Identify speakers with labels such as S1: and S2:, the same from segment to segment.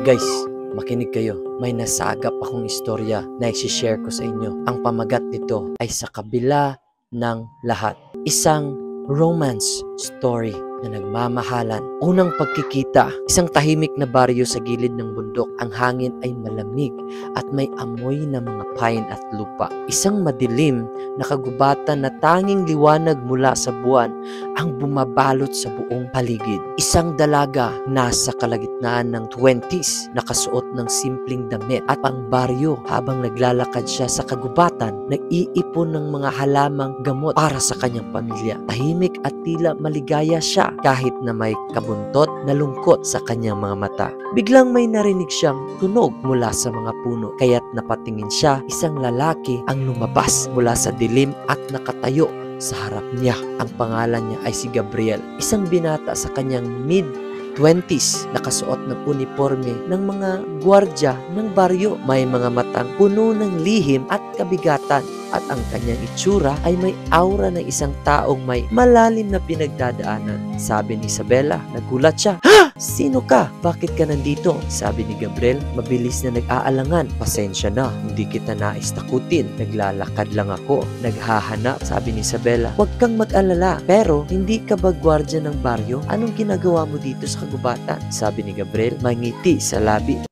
S1: Guys, makinig kayo. May nasagap akong istorya na i-share ko sa inyo. Ang pamagat nito ay Sa Kabila ng Lahat. Isang romance story na nagmamahalan. Unang pagkikita, isang tahimik na baryo sa gilid ng bundok. Ang hangin ay malamig at may amoy na mga pine at lupa. Isang madilim na kagubatan na tanging liwanag mula sa buwan ang bumabalot sa buong paligid. Isang dalaga nasa kalagitnaan ng 20s, nakasuot ng simpleng damit at ang baryo habang naglalakad siya sa kagubatan, nag-iipon ng mga halamang gamot para sa kanyang pamilya. Tahimik at tila maligaya siya kahit na may kabuntot na lungkot sa kanyang mga mata. Biglang may narinig siyang tunog mula sa mga puno, kaya't napatingin siya. Isang lalaki ang lumabas mula sa dilim at nakatayo sa harap niya. Ang pangalan niya ay si Gabriel, isang binata sa kanyang mid-20s, nakasuot ng uniforme ng mga gwardya ng baryo. May mga matang puno ng lihim at kabigatan at ang kanyang itsura ay may aura ng isang taong may malalim na pinagdadaanan. Sabi ni Isabela, nagulat siya. "Ha? Sino ka? Bakit ka nandito?" Sabi ni Gabriel, mabilis na nag-aalangan. "Pasensya na, hindi kita nais takutin. Naglalakad lang ako, naghahanap." Sabi ni Isabela, "Huwag kang mag-alala. Pero hindi ka ba gwardya ng baryo? Anong ginagawa mo dito sa kagubatan?" Sabi ni Gabriel, mangiti sa labi.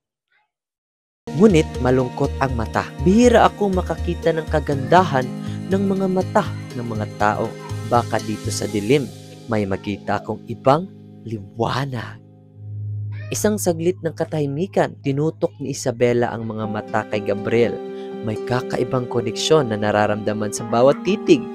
S1: Ngunit malungkot ang mata. "Bihira akong makakita ng kagandahan ng mga mata ng mga tao. Baka dito sa dilim may makita akong ibang liwanag." Isang saglit ng katahimikan, tinutok ni Isabela ang mga mata kay Gabriel. May kakaibang koneksyon na nararamdaman sa bawat titig.